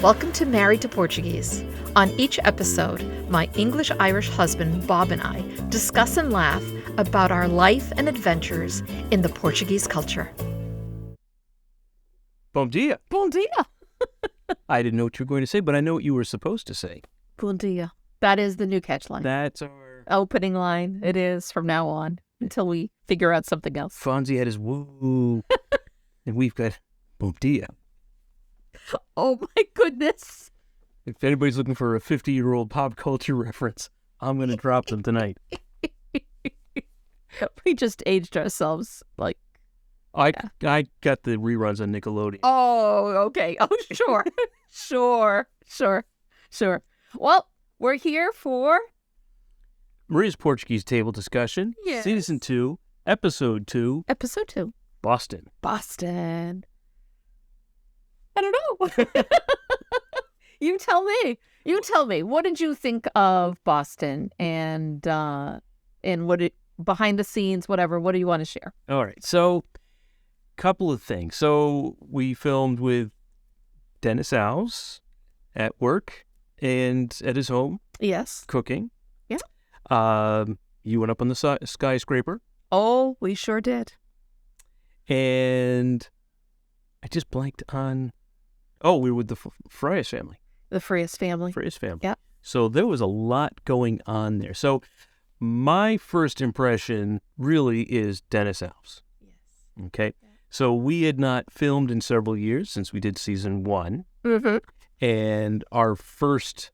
Welcome to Married to Portuguese. On each episode, my English-Irish husband, Bob, and I discuss and laugh about our life and adventures in the Portuguese culture. Bom dia. Bom dia. I didn't know what you were going to say, but I know what you were supposed to say. Bom dia. That is the new catch line. That's our Opening line. It is from now on until we figure out something else. Fonzie had his woo, and we've got bom dia. Oh my goodness. If anybody's looking for a 50-year-old pop culture reference, I'm going to drop them tonight. We just aged ourselves like. I got the reruns on Nickelodeon. Oh, okay. Oh, sure. Sure. Well, we're here for Maria's Portuguese Table Discussion, Yes. Season 2, Episode 2, episode 2. Boston. I don't know. You tell me. What did you think of Boston and what behind the scenes, whatever? What do you want to share? All right, so couple of things. So we filmed with Dennis Alves at work and at his home Yes. cooking. Yeah. You went up on the skyscraper, Oh, we sure did. and I just blanked on. Oh, we were with the Frias family. The Frias family. Frias family. Yep. So there was a lot going on there. So my first impression really is Dennis Alves. Yes. Okay. So we had not filmed in several years since we did season 1. Mm-hmm. And our first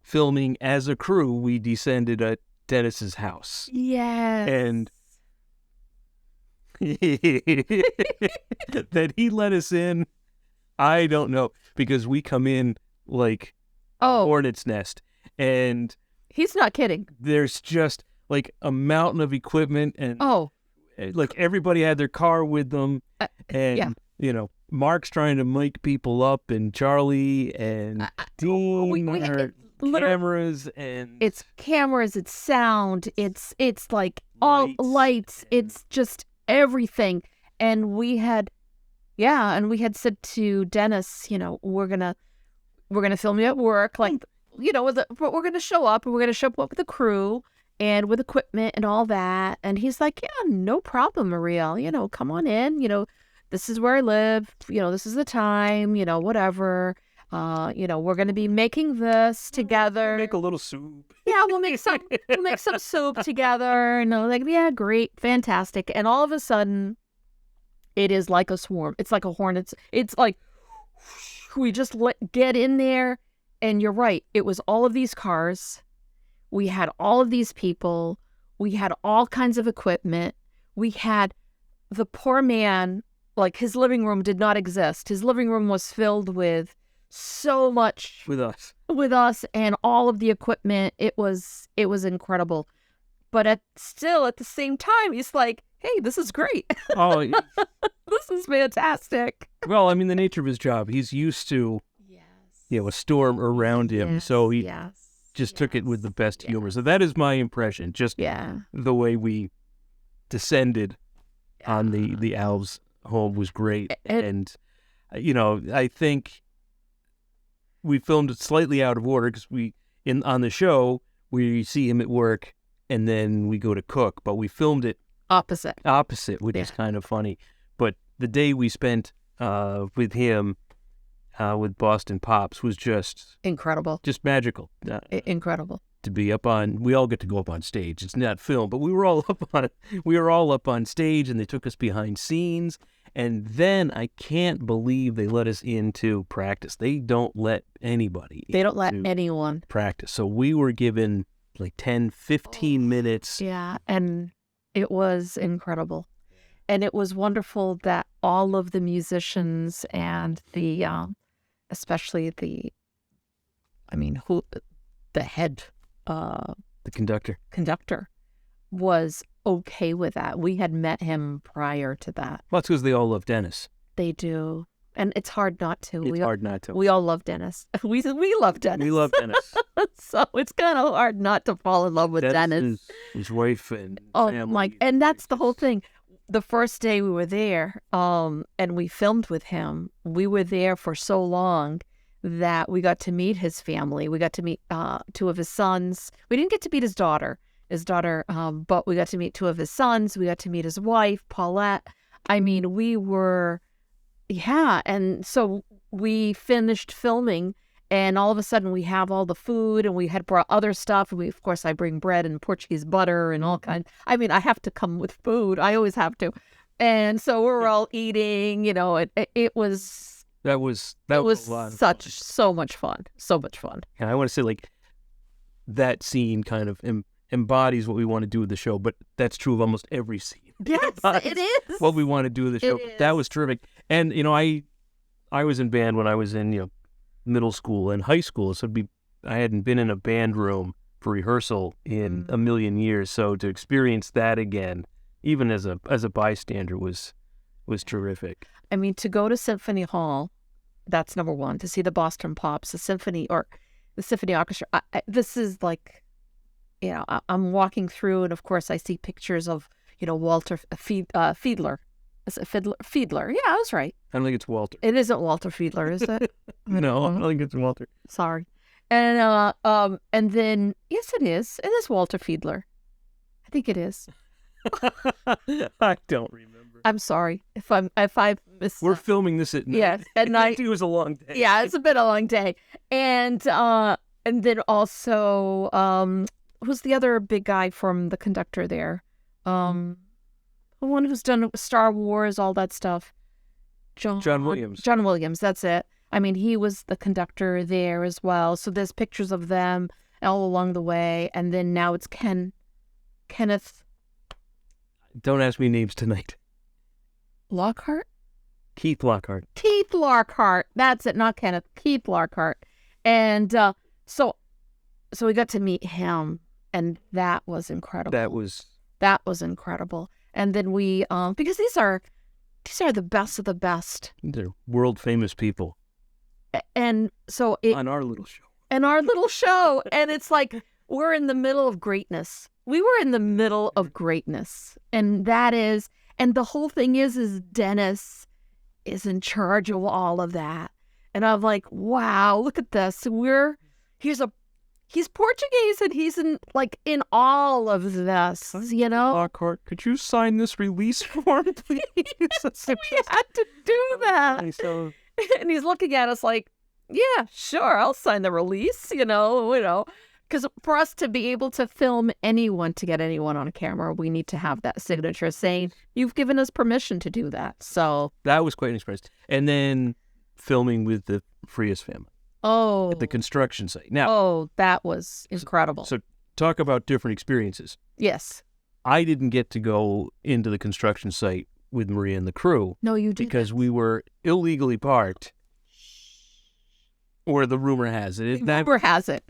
filming as a crew, we descended at Dennis's house. Yes. And that he let us in, I don't know, because we come in like a hornet's nest. And he's not kidding. there's just like a mountain of equipment, and like everybody had their car with them. And, yeah. you know, Mark's trying to mic people up, and Charlie and Dean we are cameras, and It's cameras, it's sound, it's like all lights, it's just everything. And we had said to Dennis, you know, we're gonna film you at work, like, you know, but we're gonna show up, and we're gonna show up with the crew and with equipment and all that. And he's like, yeah, no problem, Maria. You know, come on in. You know, this is where I live. You know, this is the time. You know, whatever. You know, we're gonna be making this together. make a little soup. Yeah, we'll make some soup together. And I'm like, yeah, great, fantastic. And all of a sudden, it is like a swarm. It's like a hornet. It's like we just get in there, and you're right. It was all of these cars. We had all of these people. We had all kinds of equipment. We had the poor man, like his living room did not exist. His living room was filled with so much With us. And all of the equipment. It was incredible. But at the same time, he's like, hey, this is great. Oh, This is fantastic. well, I mean, the nature of his job, he's used to, you know, a storm around him. So he just took it with the best humor. So that is my impression. Just the way we descended on the Alves home was great. And, you know, I think we filmed it slightly out of order because on the show, we see him at work and then we go to cook, but we filmed it Opposite, which is kind of funny. But the day we spent with him, with Boston Pops, was just incredible. Just magical. Incredible. To be we all get to go up on stage. It's not film, but we were all up on stage, and they took us behind scenes. And then I can't believe they let us into practice. They don't let anybody. They don't let anyone practice. So we were given like 10, 15 minutes. Yeah, and it was incredible. And it was wonderful that all of the musicians and especially the head the conductor was okay with that. We had met him prior to that. Well, that's because they all love Dennis. They do. And it's hard not to. It's hard not to. We all love Dennis. We love Dennis. We love Dennis. So it's kind of hard not to fall in love with Dennis. His wife and family. My, and that's the whole thing. The first day we were there, and we filmed with him, we were there for so long that we got to meet his family. We got to meet 2 of his sons. We didn't get to meet his daughter, but we got to meet 2 of his sons. We got to meet his wife, Paulette. I mean, we were, and so we finished filming, and all of a sudden we have all the food, and we had brought other stuff. Of course, I bring bread and Portuguese butter and all kinds. I mean, I have to come with food. I always have to. And so we were all eating, it was... That was a lot of fun. So much fun. So much fun. And I want to say, like, that scene kind of embodies what we want to do with the show, but that's true of almost every scene. Yes, it is. What we want to do with the show. That was terrific. And, I was in band when I was in, middle school and high school, so I hadn't been in a band room for rehearsal in a million years, so to experience that again, even as a bystander, was terrific. I mean, to go to Symphony Hall, that's number one. To see the Boston Pops, the symphony orchestra. This is like, I'm walking through, and of course I see pictures of, Walter Fiedler. Is it Fiedler? Yeah, I was right. I don't think it's Walter. It isn't Walter Fiedler, is it? No, I don't think it's Walter. Sorry. And then yes, it is. It is Walter Fiedler. I think it is. I don't remember. I'm sorry if I missed. We're filming this at night. Yes, at night. It was a long day. Yeah, it's been a long day. And then also, who's the other big guy from the conductor there? The one who's done Star Wars, all that stuff. John Williams. John Williams, that's it. I mean, he was the conductor there as well. So there's pictures of them all along the way. And then now it's Kenneth. Don't ask me names tonight. Lockhart? Keith Lockhart. Keith Lockhart. That's it, not Kenneth. Keith Lockhart. And so we got to meet him, and that was incredible. That was incredible. And then we, because these are the best of the best. They're world famous people. And so on our little show. And it's like, we're in the middle of greatness. We were in the middle of greatness. And the whole thing is Dennis is in charge of all of that. And I'm like, wow, look at this. He's Portuguese, and he's in all of this, Lockhart, could you sign this release form, please? We had to do that. And he's looking at us like, yeah, sure, I'll sign the release, because for us to be able to film anyone, to get anyone on a camera, we need to have that signature saying, you've given us permission to do that. So that was quite an experience. And then filming with the Frias family. Oh. At the construction site. Now, that was incredible. So talk about different experiences. Yes. I didn't get to go into the construction site with Maria and the crew. No, you didn't. Because we were illegally parked, or the rumor has it. Rumor has it.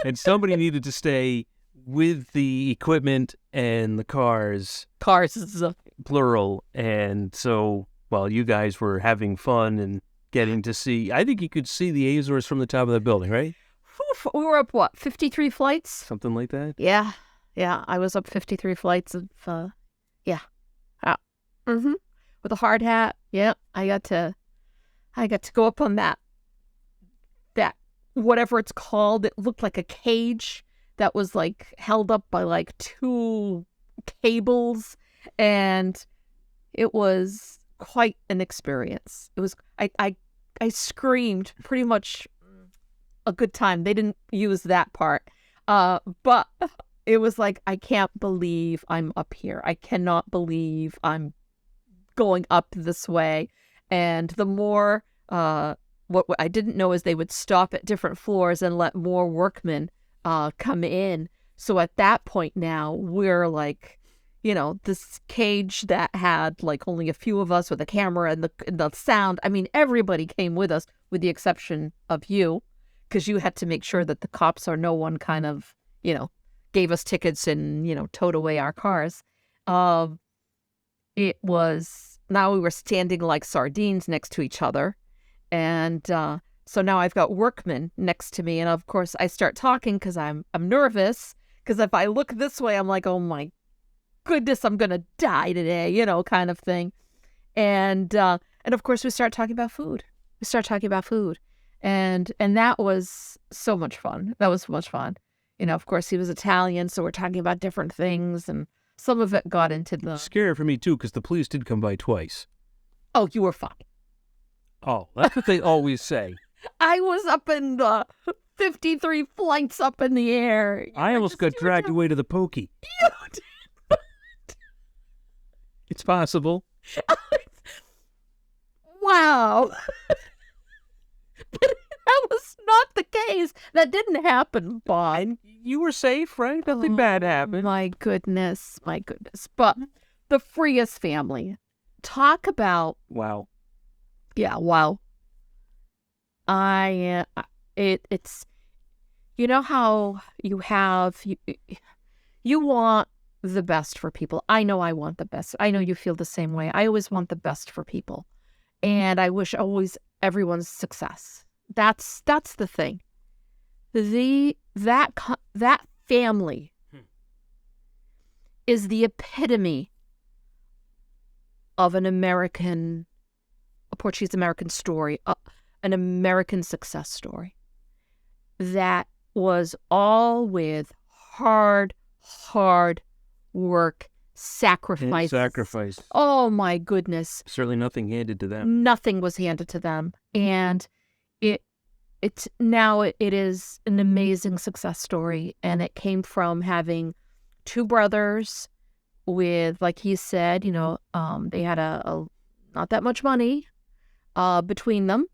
And somebody needed to stay with the equipment and the cars. Cars is plural. And so while you guys were having fun and getting to see, I think you could see the Azores from the top of the building, right? We were up, 53 flights? Something like that? Yeah. I was up 53 flights of, with a hard hat. Yeah, I got to go up on that, whatever it's called. It looked like a cage that was held up by 2 cables, and it was quite an experience. It was, I screamed pretty much a good time. They didn't use that part. But it was like, I can't believe I'm up here. I cannot believe I'm going up this way. And the more, what I didn't know is they would stop at different floors and let more workmen come in. So at that point now, we're this cage that had only a few of us with a camera and the sound. I mean, everybody came with us, with the exception of you, because you had to make sure that the cops or no one kind of, gave us tickets and, towed away our cars. It was, now we were standing like sardines next to each other. And so now I've got workmen next to me. And of course I start talking because I'm nervous, because if I look this way, I'm like, oh my goodness, I'm going to die today, kind of thing. And of course we start talking about food. And that was so much fun. That was so much fun. Of course, he was Italian, so we're talking about different things, and some of it got into the... Scary for me, too, because the police did come by twice. Oh, you were fine. Oh, that's what they always say. I was up in the 53 flights up in the air. I almost got dragged away to the pokey. You did. It's possible. Wow. That was not the case. That didn't happen, Bob. You were safe, right? Nothing bad happened. My goodness. But the Frias family, talk about... Wow. Yeah, wow. It's, how you want the best for people. I know I want the best. I know you feel the same way. I always want the best for people. And I wish always everyone's success. That's the thing. That family is the epitome of a Portuguese American story, an American success story that was all with hard work, sacrifice. Oh my goodness. Certainly nothing handed to them. Nothing was handed to them. And it is an amazing success story. And it came from having two brothers with, like he said, they had a not that much money between them.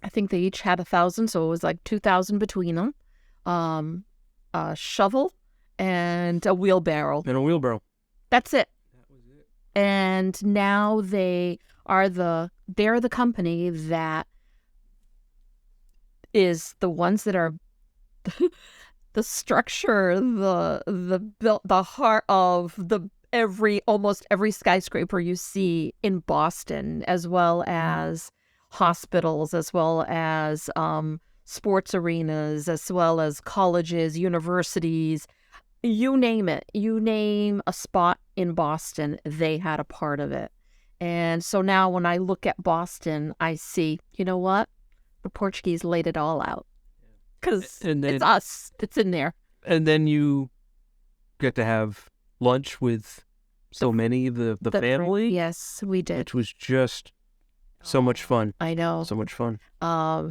I think they each had 1,000, so it was like 2,000 between them. A shovel and a wheelbarrow. That's it. That was it. And now they're the company that is the ones that are the structure, the heart of almost every skyscraper you see in Boston, as well as hospitals, as well as sports arenas, as well as colleges, universities. You name it. You name a spot in Boston, they had a part of it. And so now when I look at Boston, I see, you know what? The Portuguese laid it all out. Because it's us. It's in there. And then you get to have lunch with so many of the family. Yes, we did. Which was just so much fun. I know. So much fun.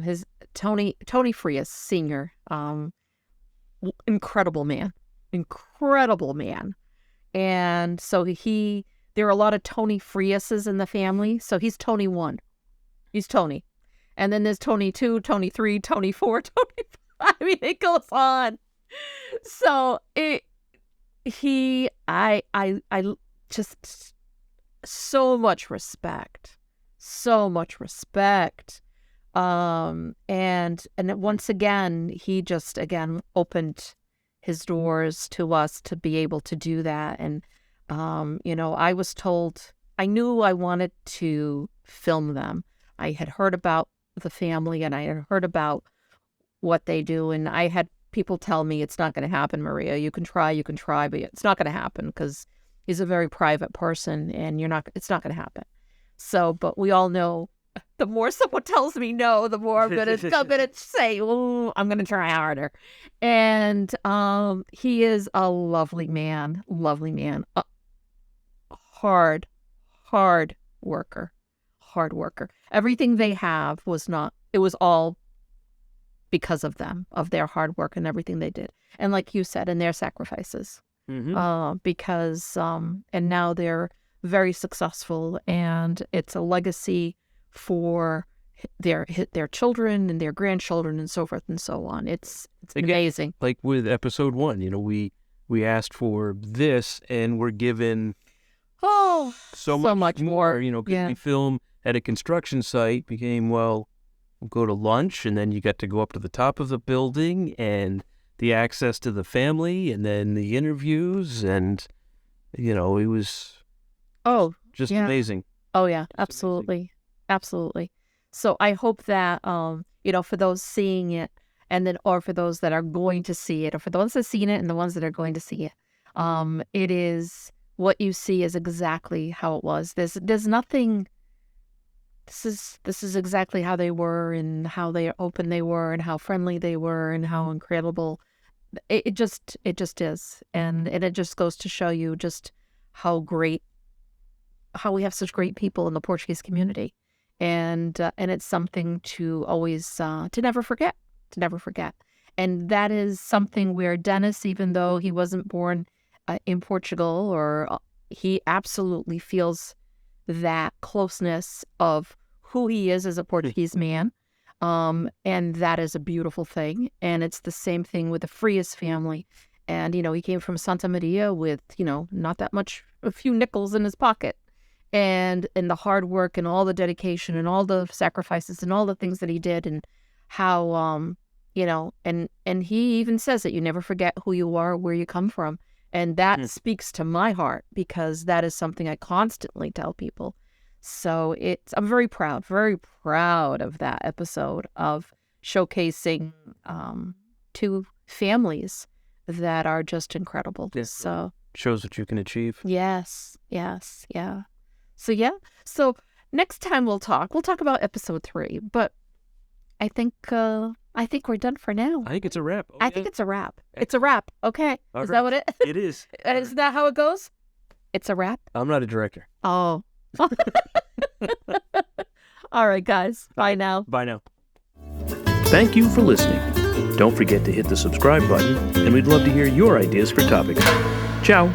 His Tony Frias, Sr., incredible man. And so there are a lot of Tony Friases in the family. So he's Tony 1. He's Tony. And then there's Tony 2, Tony 3, Tony 4, Tony 5. I mean, it goes on. So I just so much respect. And once again, he just opened his doors to us to be able to do that. And, I was told, I knew I wanted to film them. I had heard about the family and I had heard about what they do. And I had people tell me, it's not going to happen, Maria. You can try, but it's not going to happen because he's a very private person and it's not going to happen. So, but we all know the more someone tells me no, the more I'm going to say, oh, I'm going to try harder. And he is a lovely man. Hard worker. Everything they have it was all because of them, of their hard work and everything they did. And like you said, and their sacrifices. Mm-hmm. Because and now they're very successful, and it's a legacy for their children and their grandchildren and so forth and so on. It's amazing. Like with episode 1, we asked for this and we're given so much more. Because we film at a construction site became, we'll go to lunch, and then you got to go up to the top of the building and the access to the family, and then the interviews, and it was just amazing. Oh yeah, absolutely. So I hope that for those seeing it, and then or for those that are going to see it, or for the ones that have seen it and the ones that are going to see it, it is what you see is exactly how it was. There's nothing this is exactly how they were, and how open they were, and how friendly they were, and how incredible it just is. And it just goes to show you just how we have such great people in the Portuguese community. And it's something to always to never forget. And that is something where Dennis, even though he wasn't born in Portugal, or he absolutely feels that closeness of who he is as a Portuguese man. And that is a beautiful thing. And it's the same thing with the Frias family. And, he came from Santa Maria with, not that much, a few nickels in his pocket. And the hard work and all the dedication and all the sacrifices and all the things that he did, and how, and he even says that you never forget who you are, where you come from. And that speaks to my heart, because that is something I constantly tell people. So I'm very proud of that episode of showcasing two families that are just incredible. Yeah. So shows what you can achieve. Yes. Yeah. So next time we'll talk about episode 3, but I think we're done for now. I think it's a wrap. I think it's a wrap. It's a wrap. Okay. All Is right. that what it? It is. Is that how it goes? It's a wrap. I'm not a director. Oh. All right, guys. Bye now. Bye now. Thank you for listening. Don't forget to hit the subscribe button, and we'd love to hear your ideas for topics. Ciao.